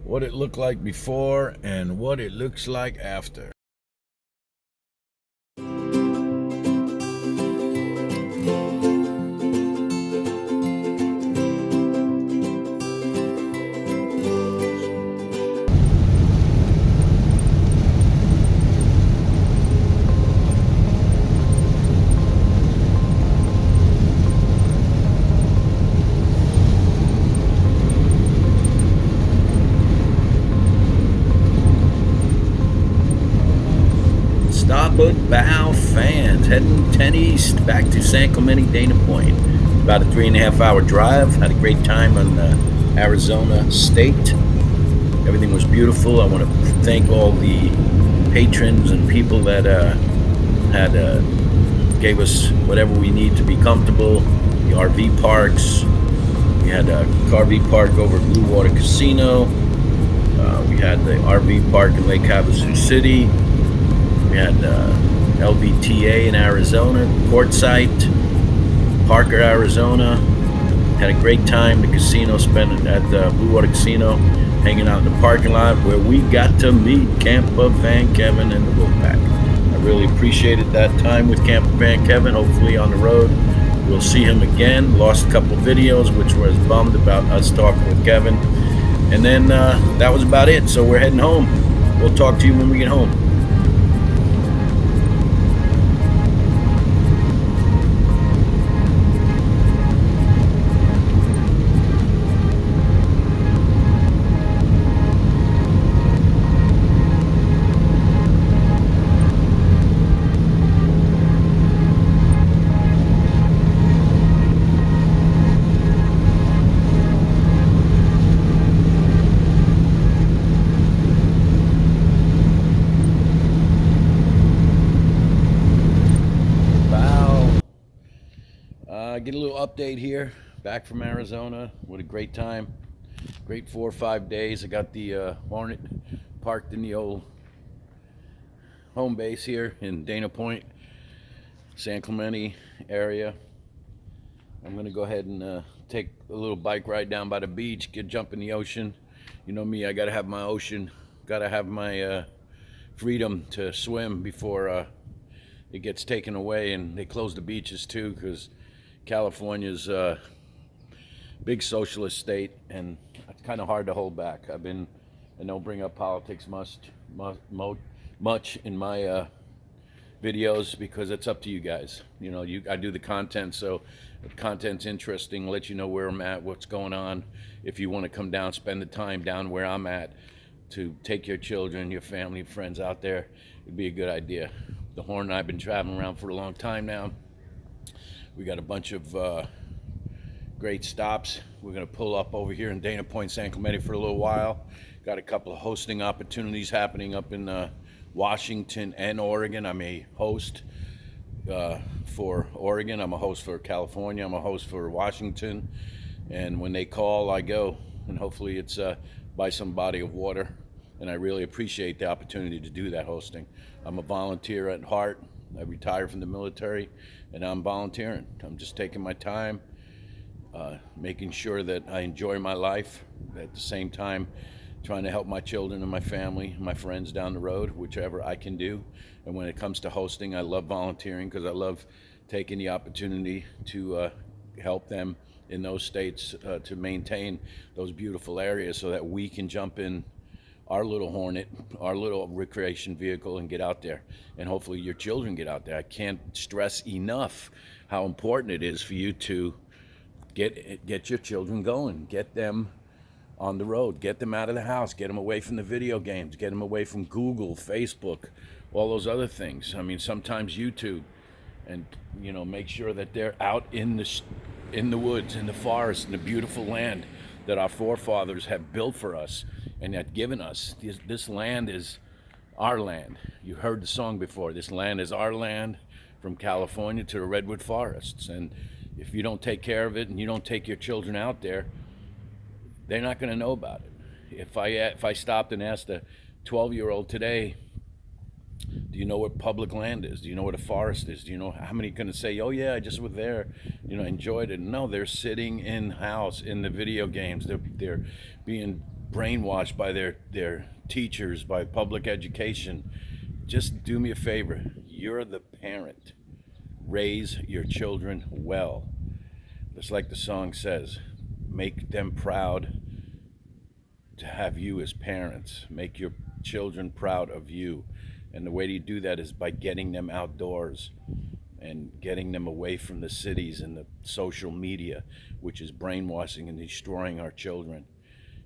what it looked like before and what it looks like after. Starboard bow fans heading 10 east back to San Clemente, Dana Point. About a 3.5 hour drive. Had a great time on Arizona State. Everything was beautiful. I want to thank all the patrons and people that gave us whatever we need to be comfortable. The RV parks. We had a RV park over at Blue Water Casino. We had the RV park in Lake Havasu City. We had LVTA in Arizona, Quartzsite, Parker, Arizona. Had a great time. The casino, spent it at the Blue Water Casino, hanging out in the parking lot where we got to meet Camper Van Kevin and the Wolfpack. I really appreciated that time with Camper Van Kevin. Hopefully on the road we'll see him again. Lost a couple videos, which was bummed about us talking with Kevin. And then that was about it. So we're heading home. We'll talk to you when we get home. Get a little update here. Back from Arizona. What a great time. Great 4 or 5 days. I got the Hornet parked in the old home base here in Dana Point, San Clemente area. I'm going to go ahead and take a little bike ride down by the beach, jump in the ocean. You know me, I got to have my ocean, got to have my freedom to swim before it gets taken away. And they close the beaches too, because California's a big socialist state, and it's kind of hard to hold back. I don't bring up politics much in my videos, because it's up to you guys. You know, I do the content, so if content's interesting, let you know where I'm at, what's going on. If you want to come down, spend the time down where I'm at, to take your children, your family, friends out there, it'd be a good idea. The Horn and I've been traveling around for a long time now. We got a bunch of great stops. We're going to pull up over here in Dana Point, San Clemente for a little while. Got a couple of hosting opportunities happening up in Washington and Oregon. I'm a host for Oregon. I'm a host for California. I'm a host for Washington. And when they call, I go. And hopefully it's by some body of water. And I really appreciate the opportunity to do that hosting. I'm a volunteer at heart. I retired from the military, and I'm volunteering. I'm just taking my time, making sure that I enjoy my life, at the same time trying to help my children and my family, my friends down the road, whichever I can do. And when it comes to hosting, I love volunteering, because I love taking the opportunity to help them in those states to maintain those beautiful areas, so that we can jump in our little Hornet, our little recreation vehicle, and get out there. And hopefully your children get out there. I can't stress enough how important it is for you to get your children going, get them on the road, get them out of the house, get them away from the video games, get them away from Google, Facebook, all those other things. I mean, sometimes YouTube, and you know, make sure that they're out in the woods, in the forest, in the beautiful land that our forefathers have built for us and have given us. This land is our land. You heard the song before. This land is our land, from California to the redwood forests. And if you don't take care of it, and you don't take your children out there, they're not going to know about it. If I stopped and asked a 12-year-old today, do you know what public land is? Do you know what a forest is? Do you know how many going to say, oh yeah, I just was there, you know, enjoyed it? No, they're sitting in house in the video games. They're being brainwashed by their teachers, by public education. Just do me a favor. You're the parent. Raise your children well. Just like the song says, make them proud to have you as parents. Make your children proud of you. And the way you do that is by getting them outdoors and getting them away from the cities and the social media, which is brainwashing and destroying our children.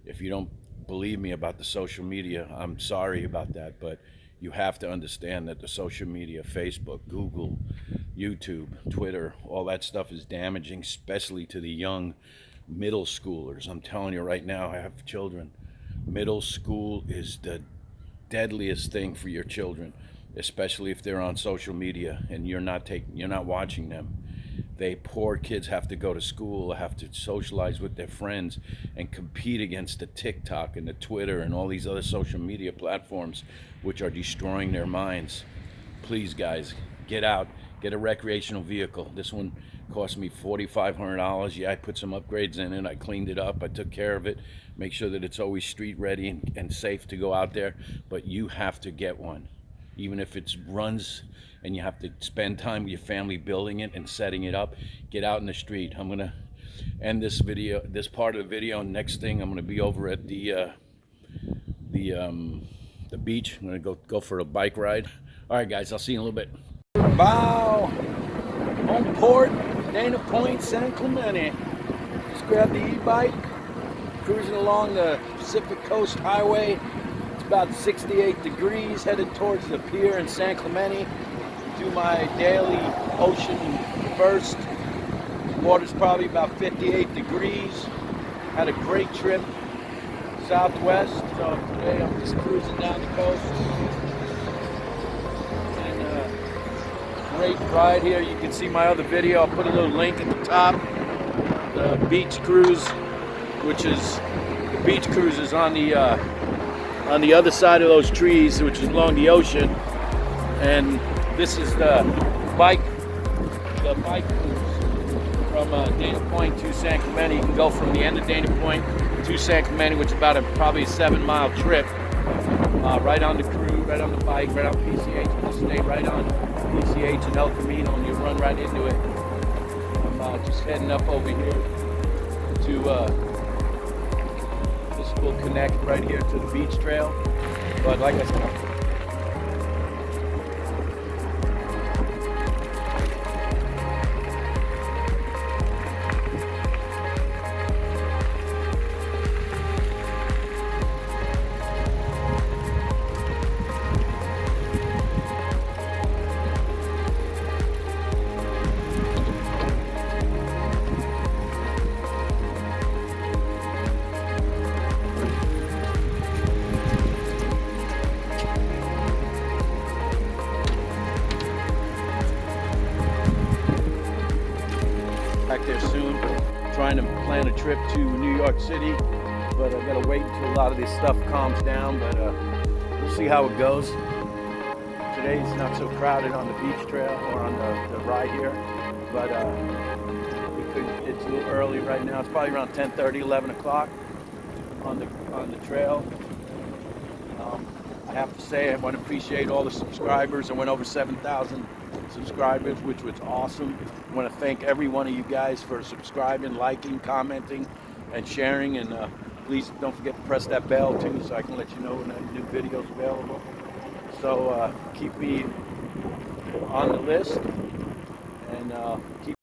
If you don't believe me about the social media, I'm sorry about that, but you have to understand that the social media, Facebook, Google, YouTube, Twitter, all that stuff is damaging, especially to the young middle schoolers. I'm telling you right now, I have children. Middle school is the deadliest thing for your children, especially if they're on social media and you're not watching them. Poor kids have to go to school, have to socialize with their friends and compete against the TikTok and the Twitter and all these other social media platforms, which are destroying their minds. Please, guys, get out, get a recreational vehicle. This one cost me $4,500. Yeah, I put some upgrades in it. I cleaned it up. I took care of it. Make sure that it's always street ready and safe to go out there. But you have to get one, even if it runs and you have to spend time with your family building it and setting it up. Get out in the street. I'm gonna end this video, this part of the video. Next thing, I'm gonna be over at the beach. I'm gonna go for a bike ride. All right, guys, I'll see you in a little bit. Bow, home port, Dana Point, San Clemente. Just grab the e-bike, cruising along the Pacific Coast Highway. It's about 68 degrees, headed towards the pier in San Clemente. Do my daily ocean first. Water's probably about 58 degrees. Had a great trip southwest. So today I'm just cruising down the coast. And great ride here. You can see my other video. I'll put a little link at the top. The beach cruise, which is the beach cruise is on the other side of those trees, which is along the ocean. And this is the bike cruise from Dana Point to San Clemente. You can go from the end of Dana Point to San Clemente, which is about probably a 7-mile trip. Right on the crew, right on the bike, right on PCH. Just stay right on PCH and El Camino, and you run right into it. I'm just heading up over here to this will connect right here to the beach trail. But like I said, back there soon, trying to plan a trip to New York City, but I gotta wait until a lot of this stuff calms down, but we'll see how it goes. Today's not so crowded on the beach trail or on the ride here, but it's a little early right now. It's probably around 10:30, 11 o'clock on the trail. I have to say I want to appreciate all the subscribers. I went over 7,000 subscribers, which was awesome. I want to thank every one of you guys for subscribing, liking, commenting, and sharing. And please don't forget to press that bell too, so I can let you know when a new video is available. So keep me on the list and keep